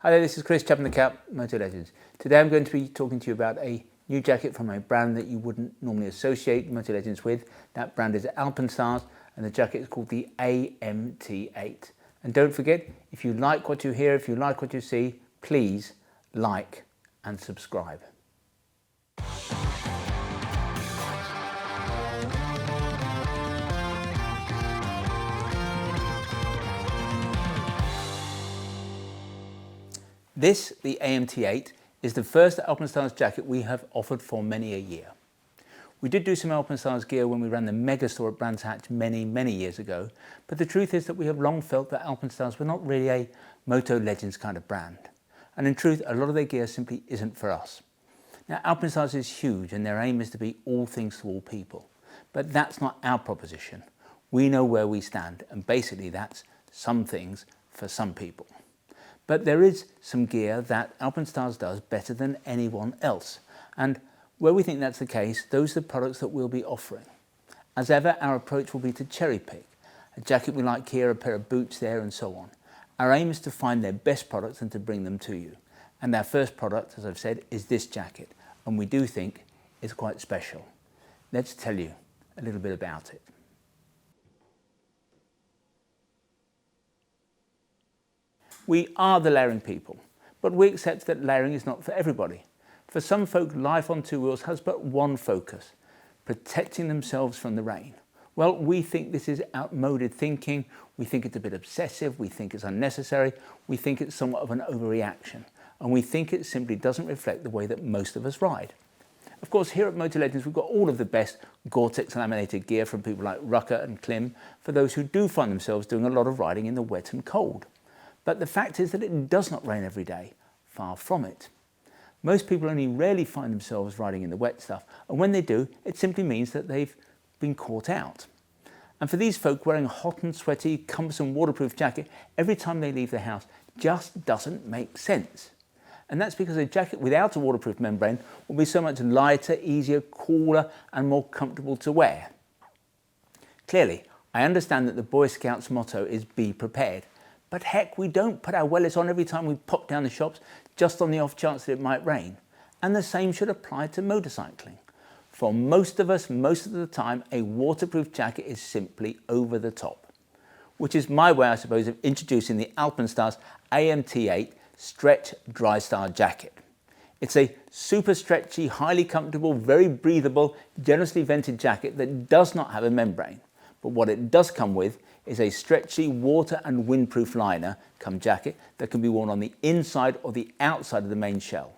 Hi there, this is Chris, Chap in the Cap, Moto Legends. Today I'm going to be talking to you about a new jacket from a brand that you wouldn't normally associate Moto Legends with. That brand is Alpinestars and the jacket is called the AMT-8. And don't forget, if you like what you hear, if you like what you see, please like and subscribe. This, the AMT-8, is the first Alpinestars jacket we have offered for many a year. We did do some Alpinestars gear when we ran the mega store at Brands Hatch many years ago, but the truth is that we have long felt that Alpinestars were not really a Moto Legends kind of brand. And in truth, a lot of their gear simply isn't for us. Now, Alpinestars is huge and their aim is to be all things to all people. But that's not our proposition. We know where we stand, and basically that's some things for some people. But there is some gear that Alpinestars does better than anyone else. And where we think that's the case, those are the products that we'll be offering. As ever, our approach will be to cherry pick. A jacket we like here, a pair of boots there, and so on. Our aim is to find their best products and to bring them to you. And our first product, as I've said, is this jacket. And we do think it's quite special. Let's tell you a little bit about it. We are the layering people, but we accept that layering is not for everybody. For some folk, life on two wheels has but one focus: protecting themselves from the rain. Well, we think this is outmoded thinking, we think it's a bit obsessive, we think it's unnecessary, we think it's somewhat of an overreaction, and we think it simply doesn't reflect the way that most of us ride. Of course, here at Moto Legends, we've got all of the best Gore-Tex laminated gear from people like Rucker and Klim for those who do find themselves doing a lot of riding in the wet and cold. But the fact is that it does not rain every day, far from it. Most people only rarely find themselves riding in the wet stuff, and when they do, it simply means that they've been caught out. And for these folk, wearing a hot and sweaty, cumbersome waterproof jacket every time they leave the house just doesn't make sense. And that's because a jacket without a waterproof membrane will be so much lighter, easier, cooler, and more comfortable to wear. Clearly, I understand that the Boy Scouts motto is be prepared. But heck, we don't put our wellies on every time we pop down the shops just on the off chance that it might rain. And the same should apply to motorcycling. For most of us, most of the time, a waterproof jacket is simply over the top. Which is my way, I suppose, of introducing the Alpinestars AMT-8 Stretch Drystar jacket. It's a super stretchy, highly comfortable, very breathable, generously vented jacket that does not have a membrane. But what it does come with is a stretchy water and windproof liner come jacket that can be worn on the inside or the outside of the main shell.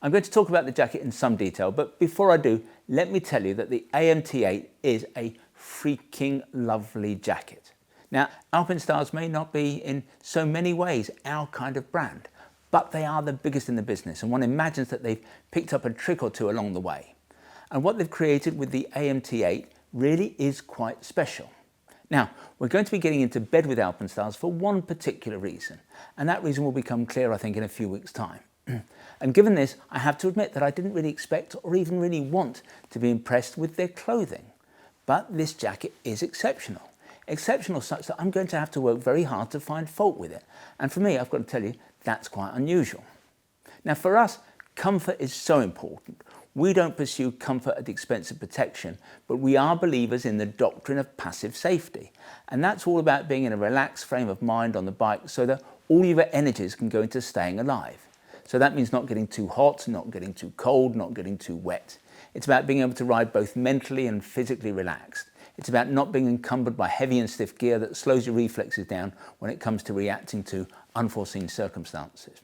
I'm going to talk about the jacket in some detail, but before I do, let me tell you that the AMT-8 is a freaking lovely jacket. Now, Alpinestars may not be in so many ways our kind of brand, but they are the biggest in the business, and one imagines that they've picked up a trick or two along the way. And what they've created with the AMT-8 really is quite special. Now, we're going to be getting into bed with Alpinestars for one particular reason, and that reason will become clear, I think, in a few weeks' time. And given this, I have to admit that I didn't really expect or even really want to be impressed with their clothing. But this jacket is exceptional. Exceptional such that I'm going to have to work very hard to find fault with it. And for me, I've got to tell you, that's quite unusual. Now, for us, comfort is so important. We don't pursue comfort at the expense of protection, but we are believers in the doctrine of passive safety. And that's all about being in a relaxed frame of mind on the bike so that all your energies can go into staying alive. So that means not getting too hot, not getting too cold, not getting too wet. It's about being able to ride both mentally and physically relaxed. It's about not being encumbered by heavy and stiff gear that slows your reflexes down when it comes to reacting to unforeseen circumstances.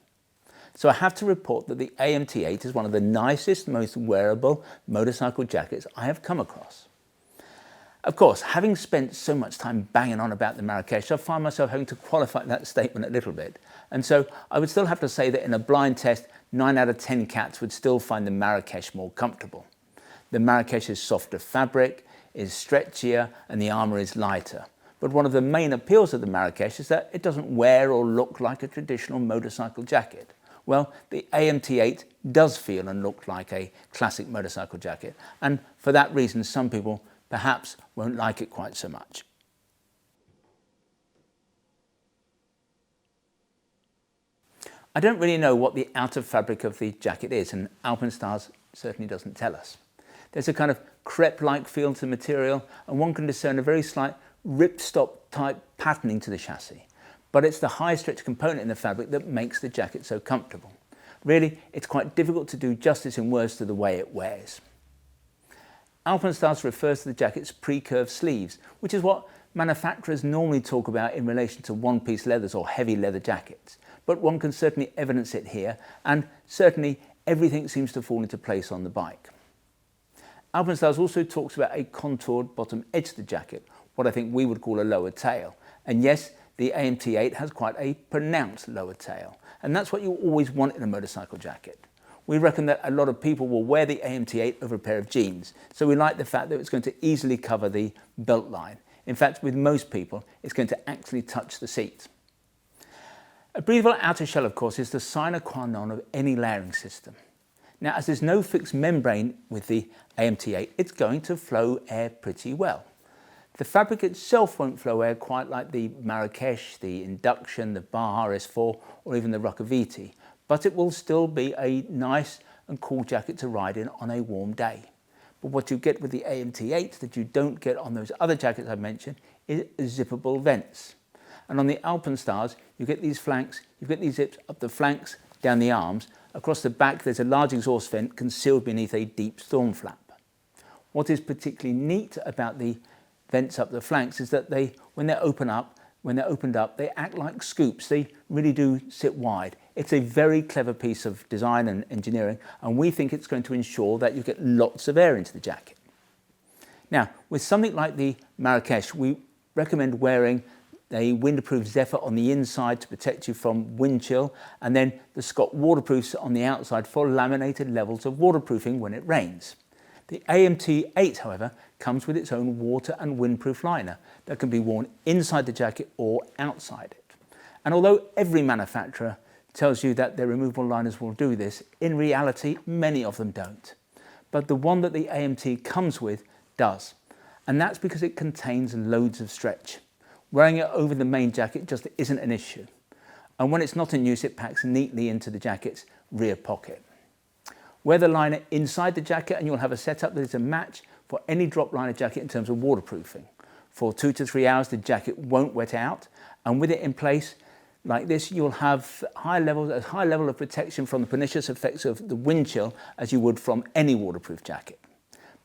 So I have to report that the AMT-8 is one of the nicest, most wearable motorcycle jackets I have come across. Of course, having spent so much time banging on about the Marrakesh, I find myself having to qualify that statement a little bit. And so I would still have to say that in a blind test, 9 out of 10 cats would still find the Marrakesh more comfortable. The Marrakesh is softer fabric, is stretchier, and the armour is lighter. But one of the main appeals of the Marrakesh is that it doesn't wear or look like a traditional motorcycle jacket. Well, the AMT-8 does feel and look like a classic motorcycle jacket, and for that reason some people perhaps won't like it quite so much. I don't really know what the outer fabric of the jacket is, and Alpinestars certainly doesn't tell us. There's a kind of crepe-like feel to the material, and one can discern a very slight Ripstop-type patterning to the chassis. But it's the high stretch component in the fabric that makes the jacket so comfortable. Really, it's quite difficult to do justice in words to the way it wears. Alpinestars refers to the jacket's pre-curved sleeves, which is what manufacturers normally talk about in relation to one-piece leathers or heavy leather jackets. But one can certainly evidence it here, and certainly everything seems to fall into place on the bike. Alpinestars also talks about a contoured bottom edge to the jacket, what I think we would call a lower tail. And yes, the AMT-8 has quite a pronounced lower tail, and that's what you always want in a motorcycle jacket. We reckon that a lot of people will wear the AMT-8 over a pair of jeans, so we like the fact that it's going to easily cover the belt line. In fact, with most people, it's going to actually touch the seat. A breathable outer shell, of course, is the sine qua non of any layering system. Now, as there's no fixed membrane with the AMT-8, it's going to flow air pretty well. The fabric itself won't flow air quite like the Marrakesh, the Induction, the Baja S4, or even the Rukaviti, but it will still be a nice and cool jacket to ride in on a warm day. But what you get with the AMT-8 that you don't get on those other jackets I mentioned is zippable vents. And on the Alpinestars, you get these flanks, you get these zips up the flanks, down the arms. Across the back, there's a large exhaust vent concealed beneath a deep storm flap. What is particularly neat about the vents up the flanks is that when they're opened up, they act like scoops. They really do sit wide. It's a very clever piece of design and engineering, and we think it's going to ensure that you get lots of air into the jacket. Now, with something like the Marrakesh, we recommend wearing a windproof Zephyr on the inside to protect you from wind chill, and then the Scott waterproofs on the outside for laminated levels of waterproofing when it rains. The AMT-8, however, comes with its own water and windproof liner that can be worn inside the jacket or outside it. And although every manufacturer tells you that their removable liners will do this, in reality, many of them don't. But the one that the AMT comes with does. And that's because it contains loads of stretch. Wearing it over the main jacket just isn't an issue. And when it's not in use, it packs neatly into the jacket's rear pocket. Wear the liner inside the jacket and you'll have a setup that is a match for any drop liner jacket in terms of waterproofing. For 2 to 3 hours, the jacket won't wet out, and with it in place like this, you'll have a high level of protection from the pernicious effects of the wind chill as you would from any waterproof jacket.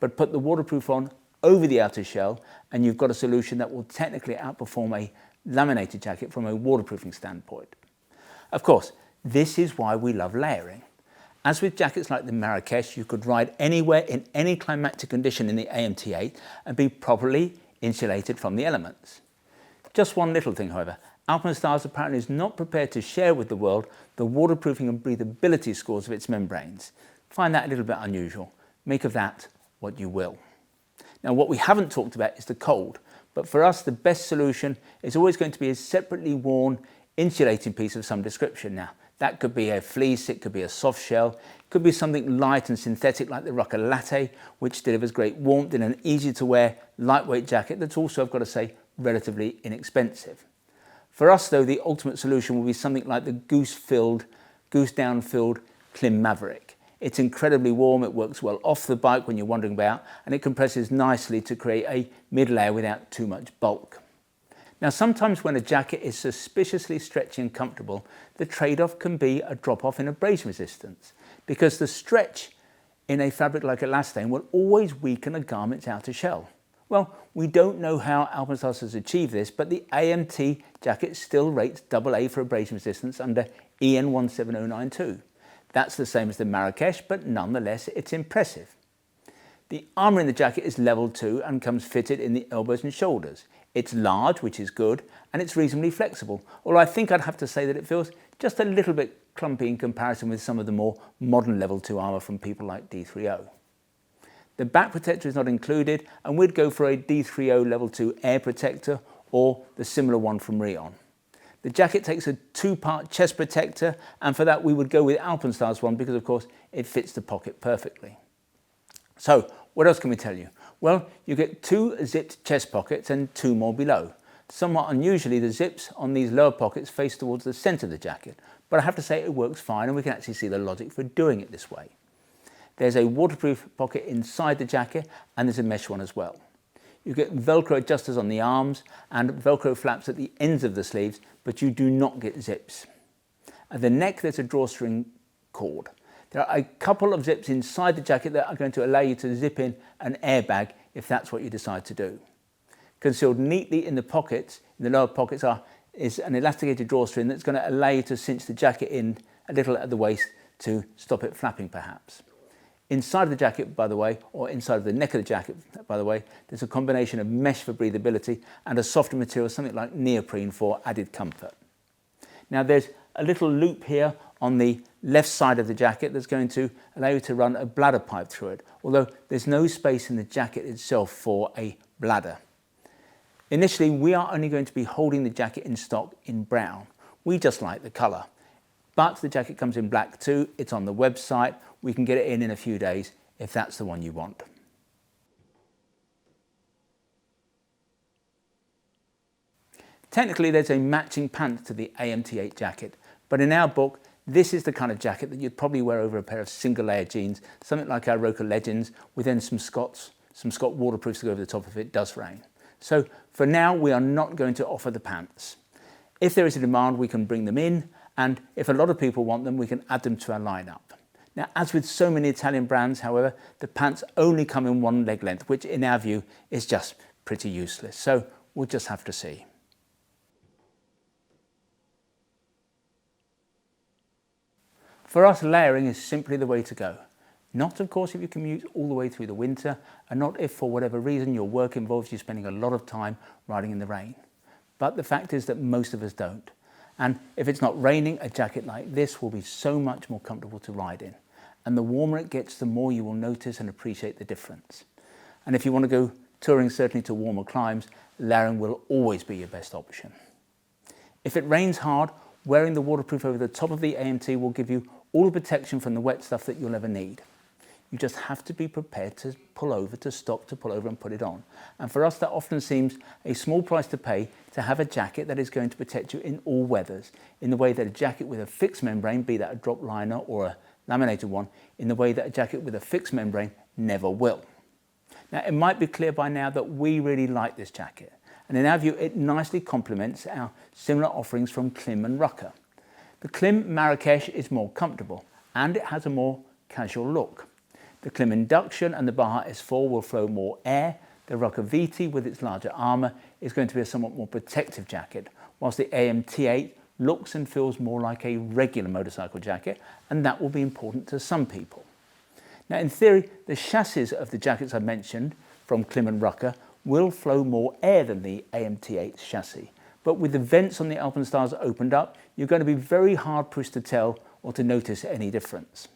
But put the waterproof on over the outer shell and you've got a solution that will technically outperform a laminated jacket from a waterproofing standpoint. Of course, this is why we love layering. As with jackets like the Marrakesh, you could ride anywhere in any climatic condition in the AMT-8 and be properly insulated from the elements. Just one little thing, however, Alpinestars apparently is not prepared to share with the world the waterproofing and breathability scores of its membranes. Find that a little bit unusual. Make of that what you will. Now, what we haven't talked about is the cold, but for us, the best solution is always going to be a separately worn insulating piece of some description. Now, that could be a fleece, it could be a soft shell, it could be something light and synthetic like the Rucker Latte, which delivers great warmth in an easy to wear, lightweight jacket that's also, I've got to say, relatively inexpensive. For us though, the ultimate solution will be something like the goose down filled Klim Maverick. It's incredibly warm, it works well off the bike when you're wandering about, and it compresses nicely to create a mid-layer without too much bulk. Now, sometimes when a jacket is suspiciously stretchy and comfortable, the trade-off can be a drop-off in abrasion resistance, because the stretch in a fabric like elastane will always weaken a garment's outer shell. Well, we don't know how Alpinestars has achieved this, but the AMT jacket still rates AA for abrasion resistance under EN 17092. That's the same as the Marrakesh, but nonetheless, it's impressive. The armour in the jacket is level 2 and comes fitted in the elbows and shoulders. It's large, which is good, and it's reasonably flexible, although I think I'd have to say that it feels just a little bit clumpy in comparison with some of the more modern level 2 armour from people like D3O. The back protector is not included, and we'd go for a D3O level 2 air protector or the similar one from Rion. The jacket takes a 2-part chest protector, and for that we would go with Alpinestars one because of course it fits the pocket perfectly. So what else can we tell you? Well, you get 2 zipped chest pockets and 2 more below. Somewhat unusually, the zips on these lower pockets face towards the centre of the jacket, but I have to say it works fine, and we can actually see the logic for doing it this way. There's a waterproof pocket inside the jacket, and there's a mesh one as well. You get Velcro adjusters on the arms and Velcro flaps at the ends of the sleeves, but you do not get zips. At the neck, there's a drawstring cord. There are a couple of zips inside the jacket that are going to allow you to zip in an airbag if that's what you decide to do. Concealed neatly in the pockets, in the lower pockets, is an elasticated drawstring that's going to allow you to cinch the jacket in a little at the waist to stop it flapping perhaps. Inside of the jacket, by the way, or inside of the neck of the jacket, by the way, there's a combination of mesh for breathability and a softer material, something like neoprene for added comfort. Now there's a little loop here on the left side of the jacket that's going to allow you to run a bladder pipe through it, although there's no space in the jacket itself for a bladder. Initially, we are only going to be holding the jacket in stock in brown. We just like the colour. But the jacket comes in black too. It's on the website. We can get it in a few days if that's the one you want. Technically, there's a matching pant to the AMT-8 jacket, but in our book, this is the kind of jacket that you'd probably wear over a pair of single layer jeans, something like our Roka Legends, with then some Scott waterproofs to go over the top if it does rain. So for now, we are not going to offer the pants. If there is a demand, we can bring them in, and if a lot of people want them, we can add them to our lineup. Now, as with so many Italian brands, however, the pants only come in one leg length, which in our view is just pretty useless. So we'll just have to see. For us, layering is simply the way to go. Not, of course, if you commute all the way through the winter, and not if, for whatever reason, your work involves you spending a lot of time riding in the rain. But the fact is that most of us don't. And if it's not raining, a jacket like this will be so much more comfortable to ride in. And the warmer it gets, the more you will notice and appreciate the difference. And if you want to go touring, certainly to warmer climes, layering will always be your best option. If it rains hard, wearing the waterproof over the top of the AMT will give you all the protection from the wet stuff that you'll ever need. You just have to be prepared to pull over, to stop, to pull over and put it on. And for us, that often seems a small price to pay to have a jacket that is going to protect you in all weathers, in the way that a jacket with a fixed membrane, be that a drop liner or a laminated one, in the way that a jacket with a fixed membrane never will. Now, it might be clear by now that we really like this jacket. And in our view, it nicely complements our similar offerings from Klim and Rucker. The Klim Marrakesh is more comfortable and it has a more casual look. The Klim Induction and the Baja S4 will flow more air. The Rucker VT with its larger armour is going to be a somewhat more protective jacket, whilst the AMT-8 looks and feels more like a regular motorcycle jacket, and that will be important to some people. Now in theory, the chassis of the jackets I mentioned from Klim and Rucker will flow more air than the AMT-8 chassis, but with the vents on the Alpinestars opened up, you're going to be very hard pushed to tell or to notice any difference.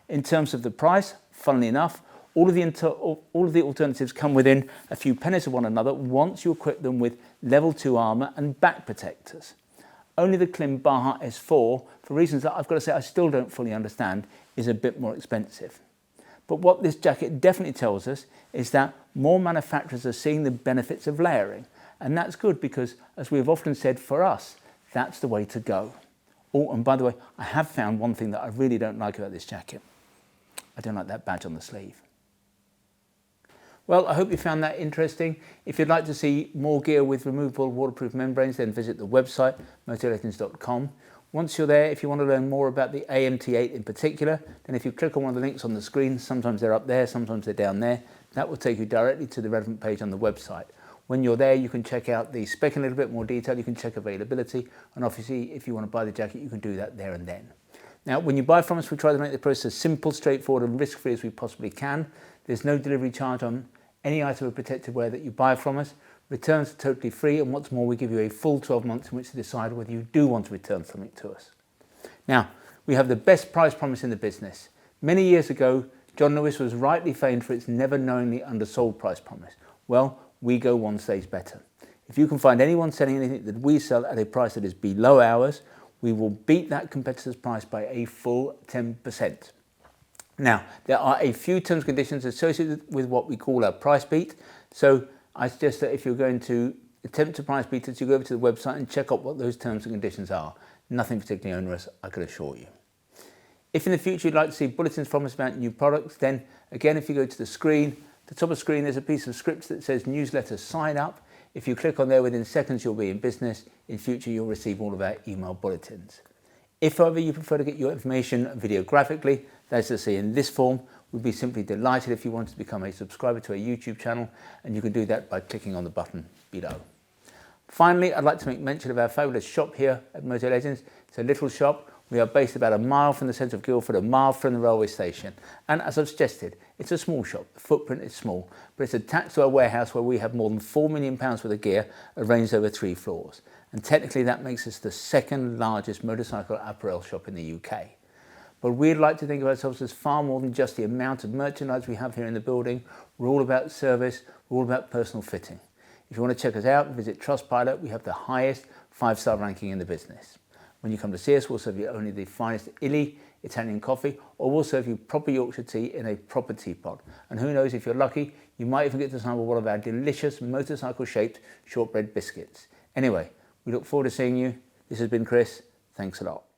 In terms of the price, funnily enough, all of the alternatives come within a few pennies of one another once you equip them with level 2 armour and back protectors. Only the Klim Baja S4, for reasons that I've got to say I still don't fully understand, is a bit more expensive. But what this jacket definitely tells us is that more manufacturers are seeing the benefits of layering. And that's good because, as we've often said, for us, that's the way to go. Oh, and by the way, I have found one thing that I really don't like about this jacket. I don't like that badge on the sleeve. Well, I hope you found that interesting. If you'd like to see more gear with removable waterproof membranes, then visit the website, motorlegends.com. Once you're there, if you want to learn more about the AMT-8 in particular, then if you click on one of the links on the screen, sometimes they're up there, sometimes they're down there, that will take you directly to the relevant page on the website. When you're there, you can check out the spec in a little bit more detail, you can check availability, and obviously if you want to buy the jacket, you can do that there and then. Now, when you buy from us, we try to make the process as simple, straightforward and risk-free as we possibly can. There's no delivery charge on any item of protective wear that you buy from us. Returns are totally free, and what's more, we give you a full 12 months in which to decide whether you do want to return something to us. Now, we have the best price promise in the business. Many years ago, John Lewis was rightly famed for its never knowingly undersold price promise. Well, we go one stage better. If you can find anyone selling anything that we sell at a price that is below ours, we will beat that competitor's price by a full 10%. Now, there are a few terms and conditions associated with what we call our price beat. So I suggest that if you're going to attempt to price beat us, you go over to the website and check out what those terms and conditions are. Nothing particularly onerous, I can assure you. If in the future you'd like to see bulletins from us about new products, then again, if you go to the screen, the top of the screen, there's a piece of script that says newsletter sign up. If you click on there, within seconds, you'll be in business. In future, you'll receive all of our email bulletins. If, however, you prefer to get your information videographically, that's to say in this form, we'd be simply delighted if you wanted to become a subscriber to our YouTube channel, and you can do that by clicking on the button below. Finally, I'd like to make mention of our fabulous shop here at Motor Legends. It's a little shop. We are based about a mile from the centre of Guildford, a mile from the railway station. And as I've suggested, it's a small shop. The footprint is small, but it's attached to our warehouse where we have more than £4 million worth of gear arranged over 3 floors. And technically that makes us the second largest motorcycle apparel shop in the UK. But we'd like to think of ourselves as far more than just the amount of merchandise we have here in the building. We're all about service, we're all about personal fitting. If you want to check us out, visit Trustpilot. We have the highest 5-star ranking in the business. When you come to see us, we'll serve you only the finest illy Italian coffee, or we'll serve you proper Yorkshire tea in a proper teapot. And who knows, if you're lucky, you might even get to sample one of our delicious motorcycle-shaped shortbread biscuits. Anyway, we look forward to seeing you. This has been Chris. Thanks a lot.